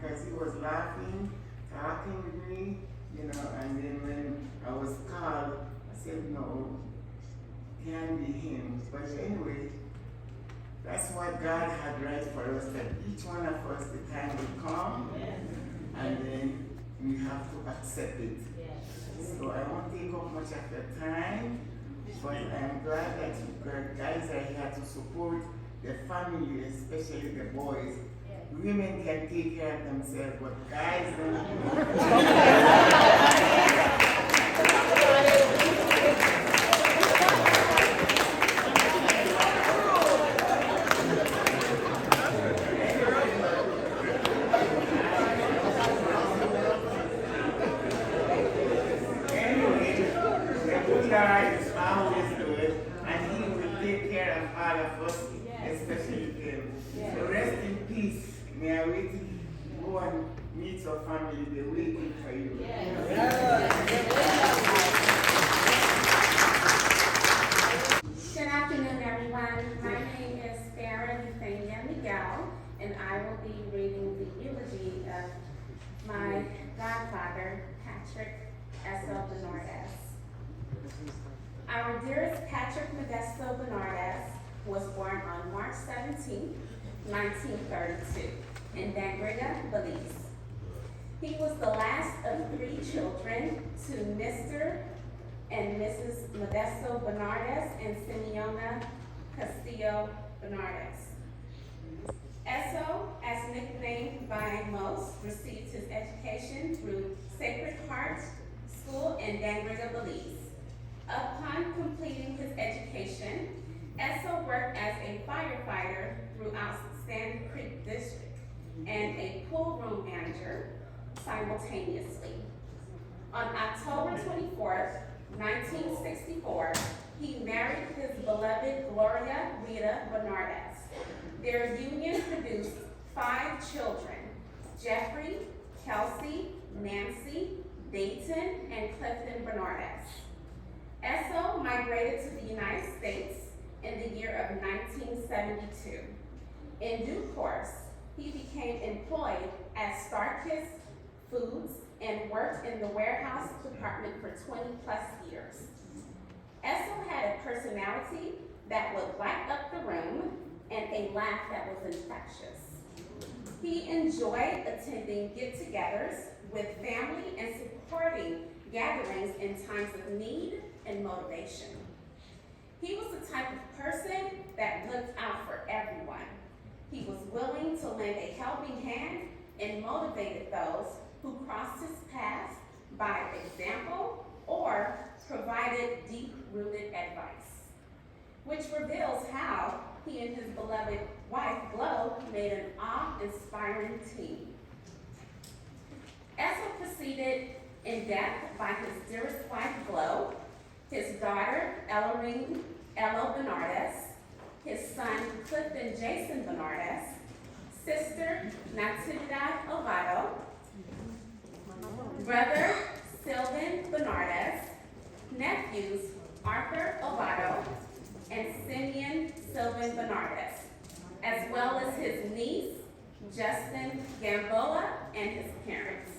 Because he was laughing, talking with me, and then when I was called, I said, no, can't be him. But anyway, that's what God had right for us, that each one of us, the time will come, and then we have to accept it. So I won't take up much of your time, but I'm glad that you guys are here to support the family, especially the boys. Women can take care of themselves, but guys Anyway, the good guy is always good, and he will take care of all of us, especially them. So rest in peace. They are waiting. Go and meet your family. They're waiting for you. Good afternoon, everyone. My name is Farah Euphemia Miguel, and I will be reading the eulogy of my godfather, Patrick Esso Bernardez. Our dearest Patrick Modesto Bernardez was born on March 17, 1932. In Dangrega, Belize. He was the last of 3 children to Mr. and Mrs. Modesto Bernardez and Simeona Castillo Bernardez. Esso, as nicknamed by most, received his education through Sacred Heart School in Dangrega, Belize. Upon completing his education, Esso worked as a firefighter throughout Sand Creek District and a pool room manager simultaneously. On October 24th, 1964, he married his beloved Gloria Rita Bernardez. Their union produced 5 children: Jeffrey, Kelsey, Nancy, Dayton, and Clifton Bernardez. Esso migrated to the United States in the year of 1972. In due course, he became employed at Starkist Foods and worked in the warehouse department for 20+ years. Esso had a personality that would light up the room and a laugh that was infectious. He enjoyed attending get-togethers with family and supporting gatherings in times of need and motivation. He was the type of person that looked out for everyone. He was willing to lend a helping hand and motivated those who crossed his path by example or provided deep-rooted advice, which reveals how he and his beloved wife, Glo, made an awe-inspiring team. Esso proceeded in death by his dearest wife, Glo, his daughter, Elo Bernardez, his son, Clifton Jason Bernardez, sister, Natividad Ovado, brother, Sylvan Bernardez, nephews, Arthur Ovado, and Simeon Sylvan Bernardez, as well as his niece, Justin Gamboa, and his parents.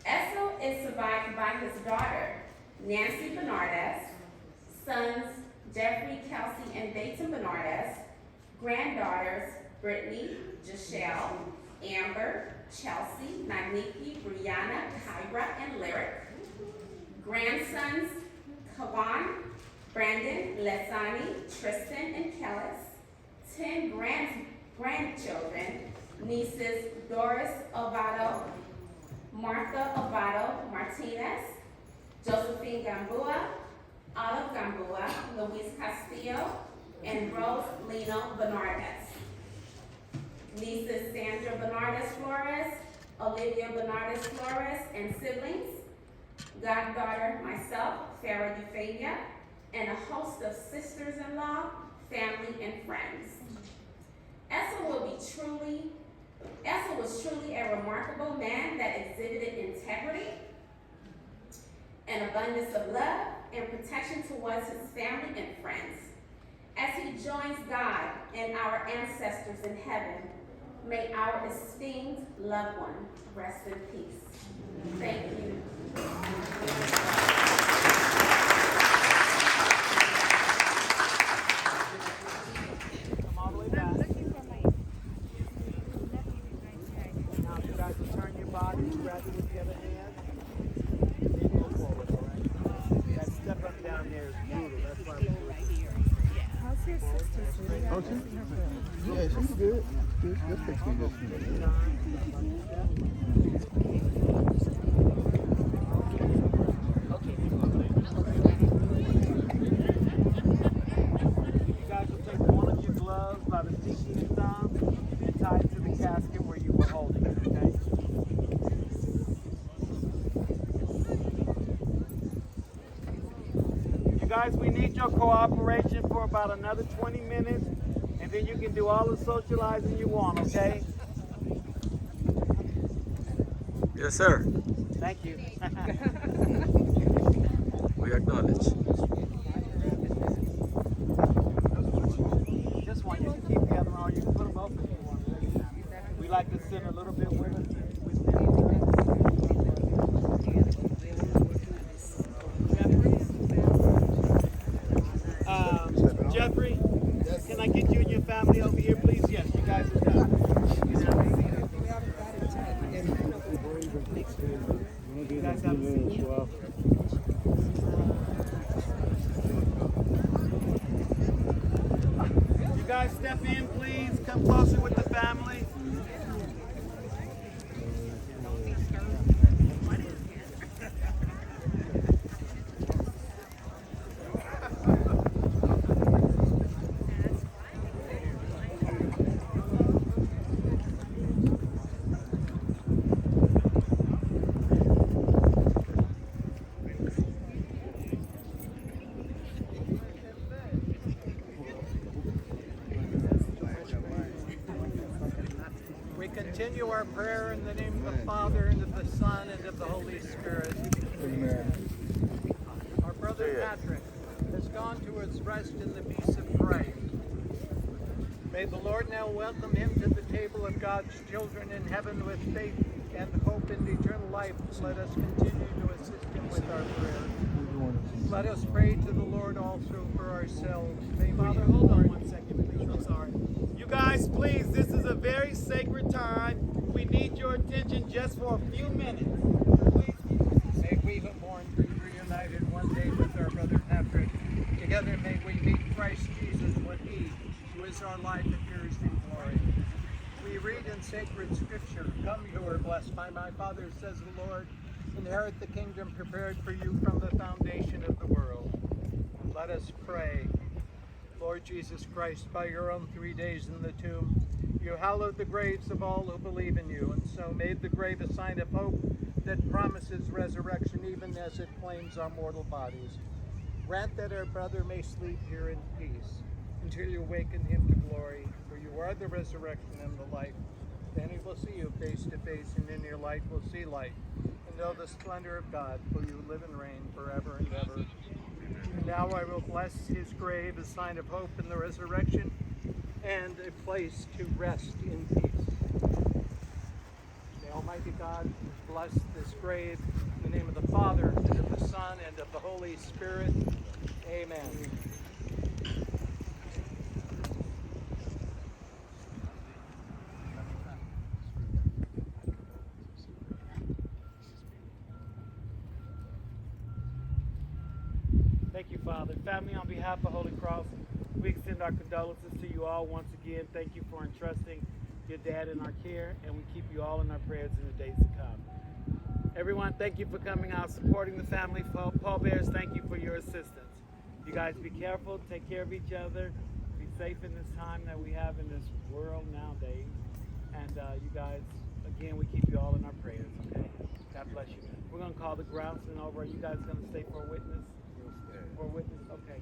Esso is survived by his daughter, Nancy Bernardez, sons Jeffrey, Kelsey, and Dayton Bernardez, Granddaughters, Brittany, Jashelle, Amber, Chelsea, Naniki, Brianna, Kyra, and Lyric. Grandsons, Kavan, Brandon, Lesani, Tristan, and Kellis. 10 grandchildren, nieces, Doris Ovado, Martha Ovado Martinez, Josephine Gamboa, Olive Gamboa, Luis Castillo, and Rose Lino Bernardez. Nieces Sandra Bernardez Flores, Olivia Bernardez Flores, and siblings. Goddaughter, myself, Farah Euphemia, and a host of sisters-in-law, family, and friends. Esso was truly a remarkable man that exhibited integrity, an abundance of love, and protection towards his family and friends. As he joins God and our ancestors in heaven, may our esteemed loved one rest in peace. Thank you. Come all the way back. Now you guys will turn your bodies, grab it with the other hand, and then go forward, all right? That step up down there is brutal. That's why we do it. How's your sister, sweetie? Oh, yeah, she's good. Good fixing this. You guys will take one of your gloves by the pinky and thumb and tie it to the casket where you were holding it, okay? You guys, we need your cooperation for about another 20 minutes, and then you can do all the socializing you want, okay? Yes, sir. Thank you. We acknowledge. Just one, you can keep the other on, you can put them both if you want. We like to sit a little bit with us. Jeffrey, can I get you and your family over here, please? Yes, you guys are done. You guys have a seat. You guys step in, please. Come closer with the family. We continue our prayer in the name of the Father, and of the Son, and of the Holy Spirit. Amen. Our brother Patrick has gone to his rest in the peace of Christ. May the Lord now welcome him to the table of God's children in heaven with faith and hope in eternal life. Let us continue to assist him with our prayer. Let us pray to the Lord also for ourselves. May Father, hold on one second, please. I'm sorry. You guys, please, this is a very sacred time. We need your attention just for a few minutes. May we be born be reunited one day with our brother Patrick. Together may we meet Christ Jesus when he, who is our life, appears in glory. We read in sacred scripture, "Come, you are blessed by my Father, says the Lord. Inherit the kingdom prepared for you from the foundation of the world." Let us pray. Lord Jesus Christ, by your own 3 days in the tomb, you hallowed the graves of all who believe in you, and so made the grave a sign of hope that promises resurrection even as it claims our mortal bodies. Grant that our brother may sleep here in peace until you awaken him to glory, for you are the resurrection and the life. Then he will see you face to face, and in your light will see light, and know the splendor of God, for you live and reign forever and ever. And now I will bless his grave, a sign of hope in the resurrection, and a place to rest in peace. May Almighty God bless this grave in the name of the Father, and of the Son, and of the Holy Spirit. Amen. Father. Family, on behalf of Holy Cross, we extend our condolences to you all once again. Thank you for entrusting your dad in our care, and we keep you all in our prayers in the days to come. Everyone, thank you for coming out, supporting the family. Paul Bears, thank you for your assistance. You guys be careful, take care of each other, be safe in this time that we have in this world nowadays. And you guys, again, we keep you all in our prayers, okay? God bless you. We're going to call the groundsman over. Are you guys going to stay for a witness? For a witness? Okay.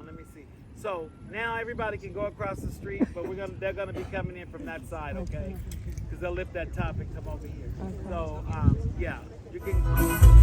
Let me see. So now everybody can go across the street, but they're going to be coming in from that side, okay? Because they'll lift that top and come over here. So, yeah, you can...